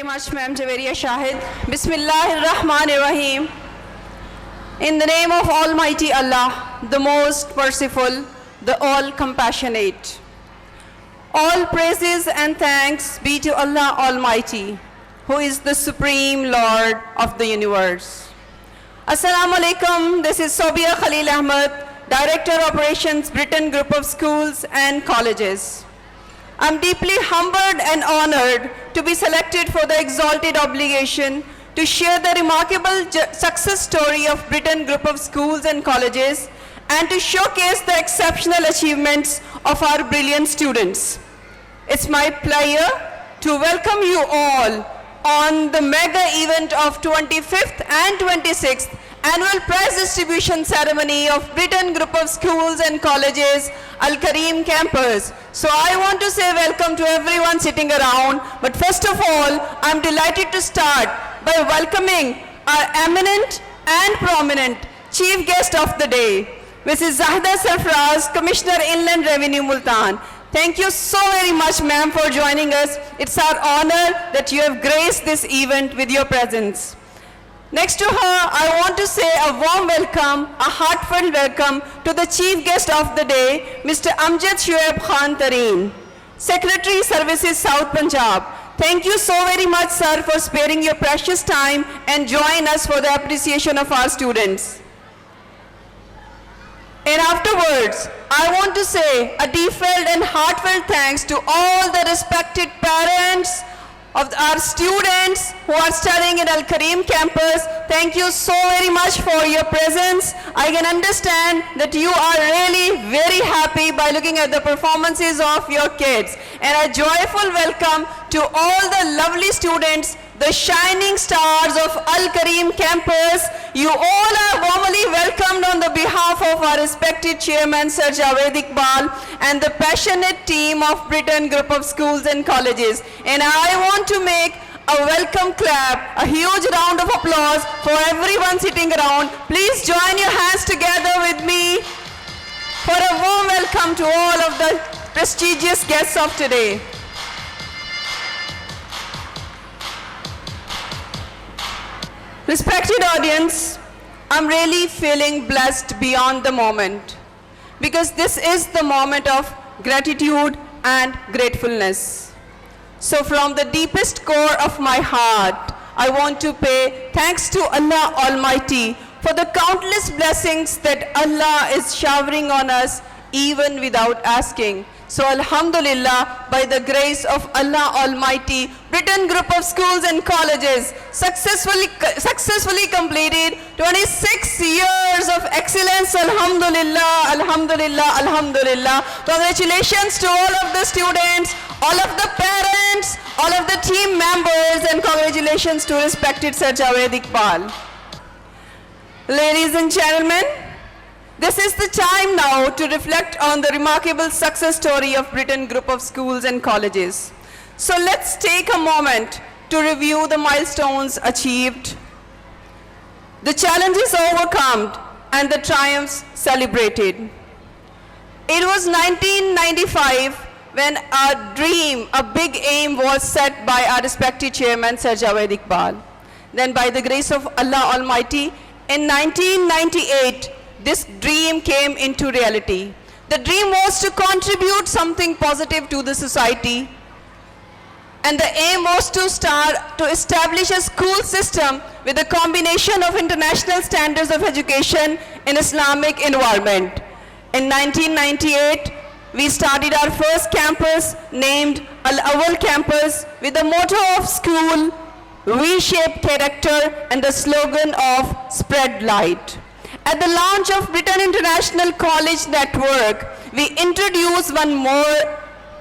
very much, Ma'am Javeria Shahid. Bismillahirrahmanirrahim. In the name of Almighty Allah, the most merciful, the all compassionate. All praises and thanks be to Allah Almighty, who is the Supreme Lord of the universe. Assalamu alaikum. This is Sobia Khalil Ahmed, Director Operations, Britain Group of Schools and Colleges. I'm deeply humbled and honored to be selected for the exalted obligation to share the remarkable success story of Britain Group of Schools and Colleges and to showcase the exceptional achievements of our brilliant students. It's my pleasure to welcome you all on the mega event of 25th and 26th Annual Prize Distribution Ceremony of Britain Group of Schools and Colleges, Al Kareem Campus. So I want to say welcome to everyone sitting around, but first of all, I'm delighted to start by welcoming our eminent and prominent Chief Guest of the Day, Mrs. Zahda Sarfraz, Commissioner Inland Revenue, Multan. Thank you so very much, ma'am, for joining us. It's our honor that you have graced this event with your presence. Next to her, I want to say a warm welcome, a heartfelt welcome to the Chief Guest of the Day, Mr. Amjad Shoaib Khan Tareen, Secretary Services South Punjab. Thank you so very much, sir, for sparing your precious time and join us for the appreciation of our students. And afterwards, I want to say a deep-felt and heartfelt thanks to all the respected parents of our students who are studying at Al Kareem campus. Thank you so very much for your presence. I can understand that you are really very happy by looking at the performances of your kids. And a joyful welcome to all the lovely students, the shining stars of Al Kareem campus. You all are warmly welcomed on the behalf of our respected chairman, Sir Javed Iqbal, and the passionate team of Britain Group of Schools and Colleges. And I want to make a welcome clap, a huge round of applause for everyone sitting around. Please join your hands together with me for a warm welcome to all of the prestigious guests of today. Respected audience, I'm really feeling blessed beyond the moment because this is the moment of gratitude and gratefulness. So from the deepest core of my heart, I want to pay thanks to Allah Almighty for the countless blessings that Allah is showering on us even without asking. So Alhamdulillah, by the grace of Allah Almighty, Britain Group of Schools and Colleges successfully completed 26 years of excellence. Alhamdulillah, Alhamdulillah, Alhamdulillah. Congratulations to all of the students, all of the parents, all of the team members, and congratulations to respected Sir Javed Iqbal. Ladies and gentlemen, this is the time now to reflect on the remarkable success story of Britain Group of Schools and Colleges. So let's take a moment to review the milestones achieved, the challenges overcome, and the triumphs celebrated. It was 1995 when a dream, a big aim was set by our respected chairman, Sir Javed Iqbal. Then by the grace of Allah Almighty, in 1998, this dream came into reality. The dream was to contribute something positive to the society, and the aim was to establish a school system with a combination of international standards of education in Islamic environment. In 1998, we started our first campus named Al-Awwal Campus with the motto of school, reshape character, and the slogan of spread light. At the launch of Britain International College Network, we introduced one more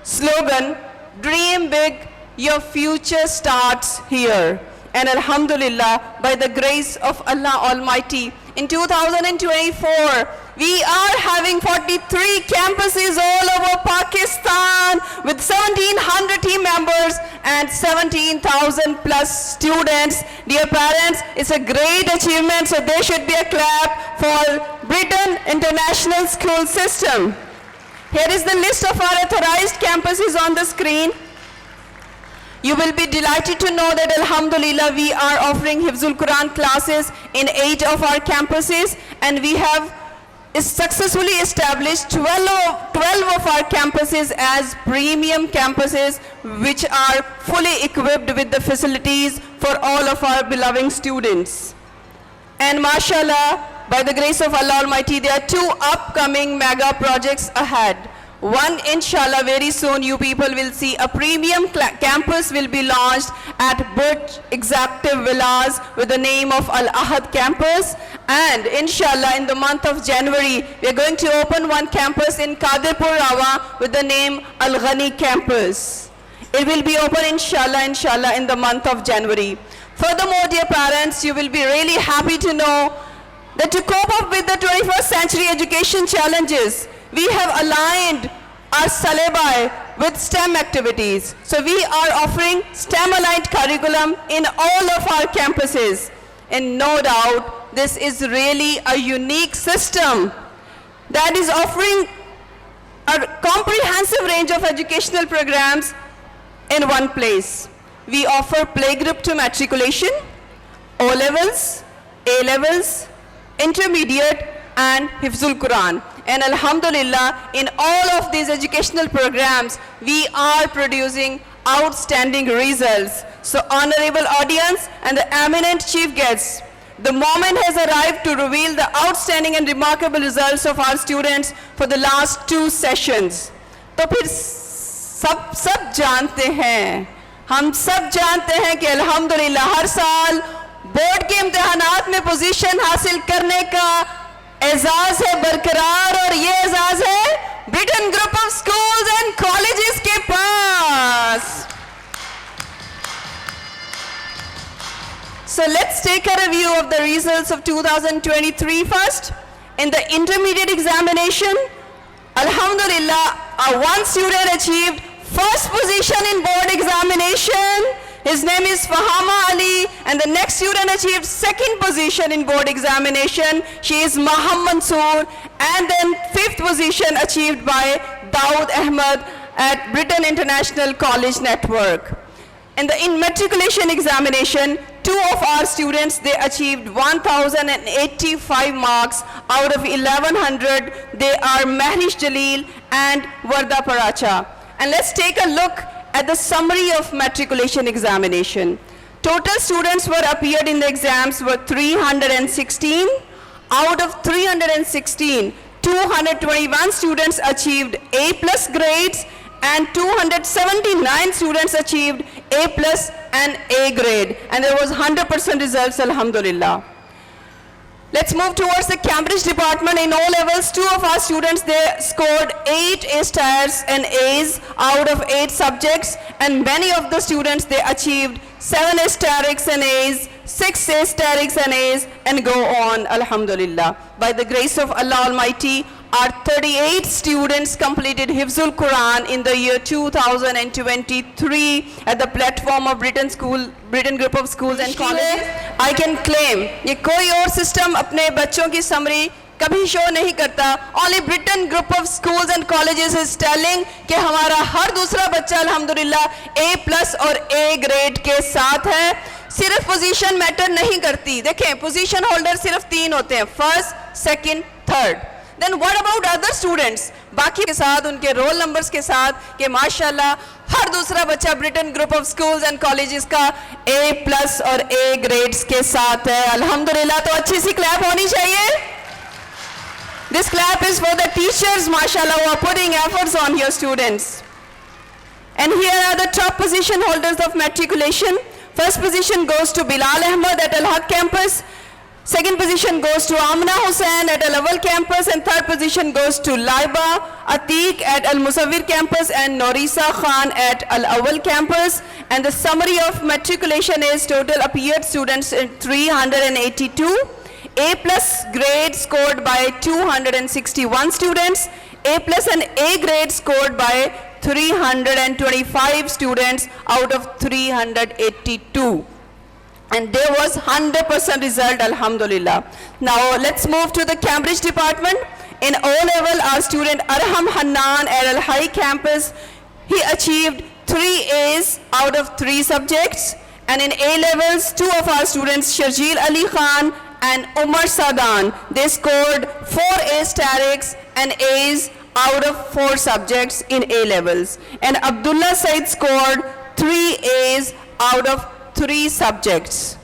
slogan, dream big, your future starts here. And Alhamdulillah, by the grace of Allah Almighty, in 2024, we are having 43 campuses all over Pakistan with 1,700 team members and 17,000 plus students. Dear parents, it's a great achievement, so there should be a clap for Britain International School System. Here is the list of our authorized campuses on the screen. You will be delighted to know that Alhamdulillah we are offering Hifzul Quran classes in 8 of our campuses, and we have successfully established 12 of our campuses as premium campuses, which are fully equipped with the facilities for all of our beloved students. And mashallah, by the grace of Allah Almighty, there are 2 upcoming mega projects ahead. One, inshallah, very soon you people will see a premium campus will be launched at Burj Executive Villas with the name of Al-Ahad campus. And inshallah, in the month of January, we are going to open one campus in Qadirpur Rawa with the name Al-Ghani campus. It will be open inshallah in the month of January. Furthermore, dear parents, you will be really happy to know that to cope up with the 21st century education challenges, we have aligned our syllabi with STEM activities. So we are offering STEM-aligned curriculum in all of our campuses. And no doubt, this is really a unique system that is offering a comprehensive range of educational programs in one place. We offer playgroup to matriculation, O-levels, A-levels, intermediate, and Hifzul Quran. And Alhamdulillah, in all of these educational programs, we are producing outstanding results. So honorable audience and the eminent chief guests, the moment has arrived to reveal the outstanding and remarkable results of our students for the last 2 sessions. तो फिर सब जानते हैं, हम सब जानते हैं कि अल्हम्दुलिल्लाह हर साल बोर्ड के इम्तिहानात में पोजीशन हासिल करने का एजाज है बरकरार, और ये एजाज है Britain group of schools and colleges के पास. So let's take a review of the results of 2023 first. In the intermediate examination, Alhamdulillah, one student achieved first position in board examination. His name is Fahama Ali, and the next student achieved second position in board examination. She is Maham Mansoor, and then 5th position achieved by Daud Ahmed at Britain International College Network. In the matriculation examination, 2 of our students, they achieved 1,085 marks out of 1,100. They are Mahrish Jalil and Varda Paracha. And let's take a look at the summary of matriculation examination. Total students were appeared in the exams were 316. Out of 316, 221 students achieved A+ grades, and 279 students achieved A+ and A grade. And there was 100% results, alhamdulillah. Let's move towards the Cambridge department. In O-levels, 2 of our students, they scored 8 A stars and A's out of 8 subjects, and many of the students, they achieved 7 Asterics and A's, 6 Asterics and A's, and go on, alhamdulillah. By the grace of Allah Almighty, our 38 students completed Hifzul Quran in the year 2023 at the platform of Britain Group of Schools and Colleges. I can claim, ये कोई और system अपने बच्चों की summary कभी show नहीं करता. Only Britain Group of Schools and Colleges is telling कि हमारा हर दूसरा बच्चा अल्हम्दुलिल्लाह A+ और A grade के साथ है. सिर्फ पोजीशन मैटर नहीं करती. देखें, पोजीशन होल्डर सिर्फ 3 होते हैं, first, second, third. Then what about other students? बाकी के साथ, उनके रोल नंबर्स के साथ, कि माशाल्लाह हर दूसरा बच्चा Britain group of schools and colleges का A+ और A ग्रेड्स के साथ है. अल्हम्दुलिल्लाह, तो अच्छी सी क्लैप होनी चाहिए. This clap is for the teachers, mashallah, who are putting efforts on your students. And here are the top position holders of matriculation. First position goes to Bilal Ahmed at Al-Haq campus. Second position goes to Amna Hussain at Al-Awwal campus, and third position goes to Laiba Atiq at Al-Musawwir campus and Norisa Khan at Al-Awwal campus. And the summary of matriculation is total appeared students in 382. A+ grade scored by 261 students. A+ and A grade scored by 325 students out of 382. And there was 100% result, alhamdulillah. Now let's move to the Cambridge department. In O-level, our student Arham Hannan at Al-Hai campus, he achieved 3 A's out of 3 subjects. And in A levels, 2 of our students, Sharjeel Ali Khan and Umar Sadan, they scored 4 A statics and A's out of 4 subjects in A levels. And Abdullah Said scored 3 A's out of 3 subjects.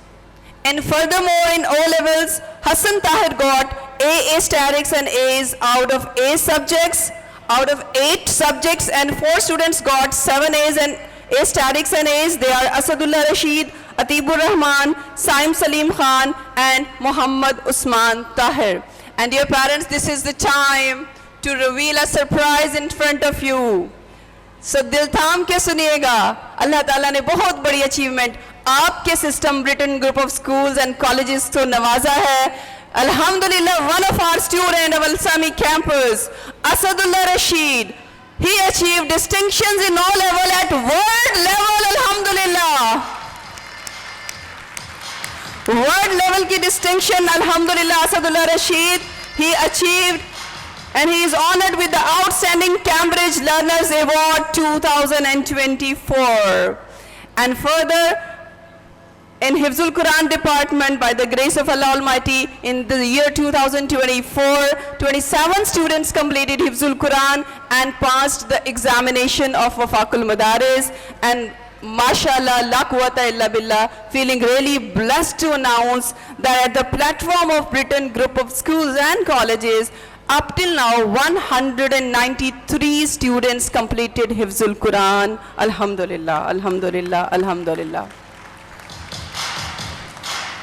And furthermore, in O levels, Hassan Tahir got A statics and A's out of A subjects. Out of 8 subjects, and 4 students got 7 A's and A statics and A's. They are Asadullah Rashid, Atibur Rahman, Saim Salim Khan, and Muhammad Usman Tahir. And dear parents, this is the time to reveal a surprise in front of you. So दिल थाम के सुनिएगा, अल्लाह ताला ने बहुत बड़ी achievement आपके system Britain group of schools and colleges को नवाजा है. Alhamdulillah, one of our students of Al-Sami campus, Asadullah Rashid, he achieved distinctions in all level at world level. Alhamdulillah, world level की distinction, Alhamdulillah, Asadullah Rashid he achieved, and he is honored with the Outstanding Cambridge Learners Award 2024. And further, in Hifzul Quran department, by the grace of Allah Almighty, in the year 2024, 27 students completed Hifzul Quran and passed the examination of Wafaqul Madaris. And mashallah, la quwwata illa billah, feeling really blessed to announce that at the platform of Britain Group of Schools and Colleges, up till now, 193 students completed Hifzul Quran. Alhamdulillah, alhamdulillah, alhamdulillah.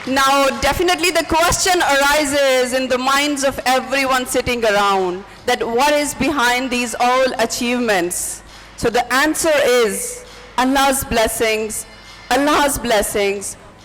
Now, definitely the question arises in the minds of everyone sitting around that what is behind these all achievements? So the answer is Allah's blessings,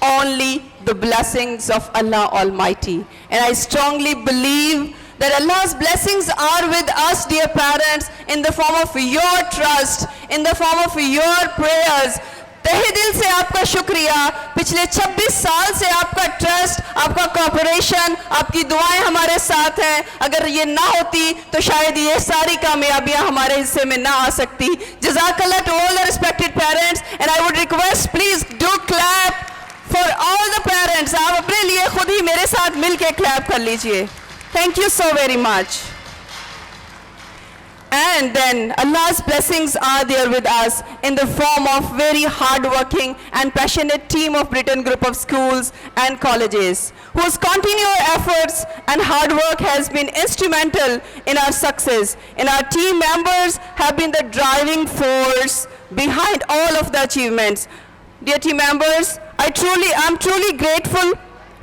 only the blessings of Allah Almighty. And I strongly believe that Allah's blessings are with us, dear parents, in the form of your trust, in the form of your prayers. तहे दिल से आपका शुक्रिया. पिछले 26 साल से आपका trust, आपका कोऑपरेशन, आपकी दुआएं हमारे साथ हैं. अगर ये ना होती तो शायद ये सारी कामयाबियां हमारे हिस्से में ना आ सकती. जज़ाकल्लाह to all the respected parents, and I would request please do clap for all the parents. आप अपने लिए खुद ही मेरे साथ मिलके clap कर लीजिए. Thank you so very much. And then Allah's blessings are there with us in the form of very hardworking and passionate team of Britain Group of Schools and Colleges, whose continual efforts and hard work has been instrumental in our success. And our team members have been the driving force behind all of the achievements. Dear team members, I'm truly grateful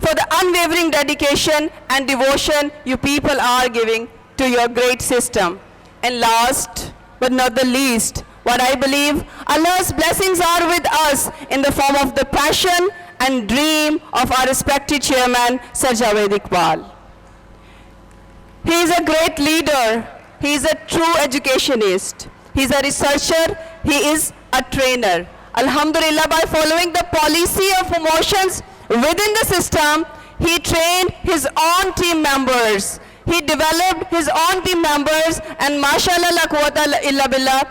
for the unwavering dedication and devotion you people are giving to your great system. And last but not the least, what I believe, Allah's blessings are with us in the form of the passion and dream of our respected chairman, Sir Javed Iqbal. He is a great leader. He is a true educationist. He is a researcher. He is a trainer. Alhamdulillah, by following the policy of promotions within the system, he trained his own team members. He developed his own team members, and mashallah la quwwata illa billah,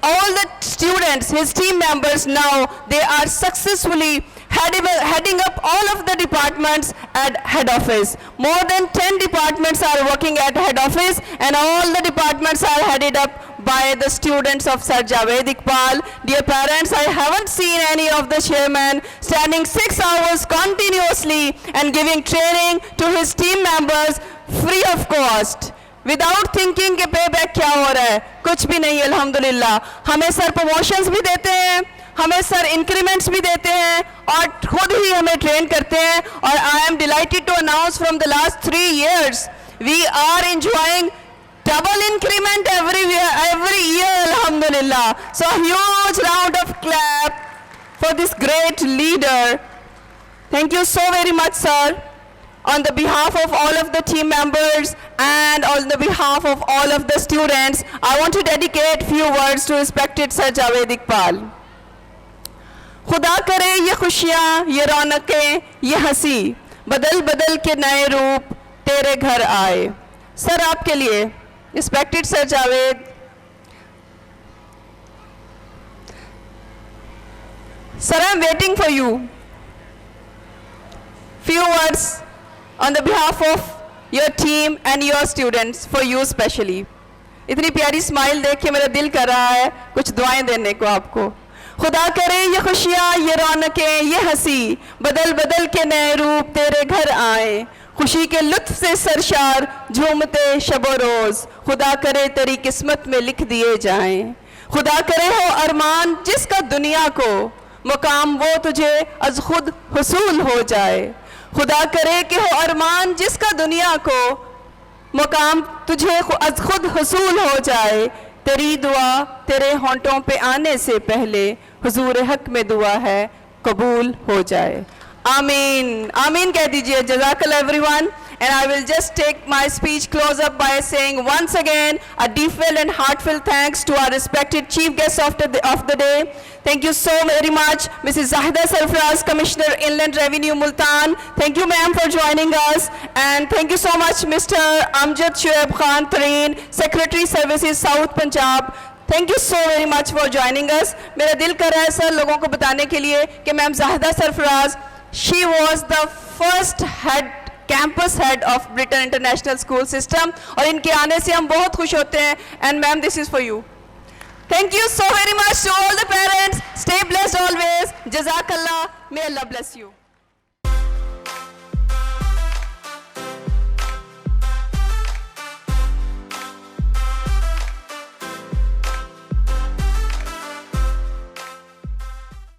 all the students, his team members now, they are successfully heading up all of the departments at head office. More than 10 departments are working at head office, and all the departments are headed up by the students of Sir Javed Iqbal. Dear parents, I haven't seen any of the chairman standing 6 hours continuously and giving training to his team members free of cost, without thinking कि payback क्या हो रहा है. कुछ भी नहीं, अल्हम्दुलिल्लाह. हमें सर promotions भी देते हैं, हमें सर increments भी देते हैं, और खुद ही हमें train करते हैं. और I am delighted to announce from the last 3 years, we are enjoying double increment every year, alhamdulillah. So a huge round of clap for this great leader. Thank you so very much, sir. On the behalf of all of the team members and on the behalf of all of the students, I want to dedicate few words to respected Sir Javed Iqbal. खुदा करे ये खुशियाँ, ये रौनकें, ये हंसी, बदल बदल के नए रूप तेरे घर आए. सर आपके लिए, respected Sir Javed, Sir, I am waiting for you. Few words on the behalf of your team and your students, for you specially. इतनी प्यारी स्माइल देख के मेरा दिल कर रहा है कुछ दुआएं देने को आपको। खुदा करे ये खुशियाँ, ये रौनकें, ये हंसी बदल बदल के नए रूप तेरे घर आए, खुशी के लुत्फ से सरशार झूमते शबो रोज, खुदा करे तेरी किस्मत में लिख दिए जाएं। खुदा करे हो अरमान जिसका दुनिया को मुकाम वो तुझे अज खुद हुसूल हो जाए, खुदा करे कि हो अरमान जिसका दुनिया को मुकाम तुझे अज खुद हुसूल हो जाए। तेरी दुआ तेरे होंठों पे आने से पहले हुजूर हक में दुआ है कबूल हो जाए। आमीन आमीन कह दीजिए। जज़ाकल्लाह everyone. And I will just take my speech close up by saying once again a deepfelt and heartfelt thanks to our respected chief guest of the day. Thank you so very much, Mrs. Zahida Sarfraz, Commissioner Inland Revenue, Multan. Thank you, ma'am, for joining us. And thank you so much, Mr. Amjad Shoaib Khan Tareen, Secretary Services, South Punjab. Thank you so very much for joining us. मेरा दिल कर रहा है sir लोगों को बताने के लिए कि ma'am Zahida Sarfaraz, she was the first campus head of Britain International School System और इनके आने से हम बहुत खुश होते हैं। And ma'am, this is for you. Thank you so very much to all the parents. Stay blessed always. Jazakallah. May Allah bless you.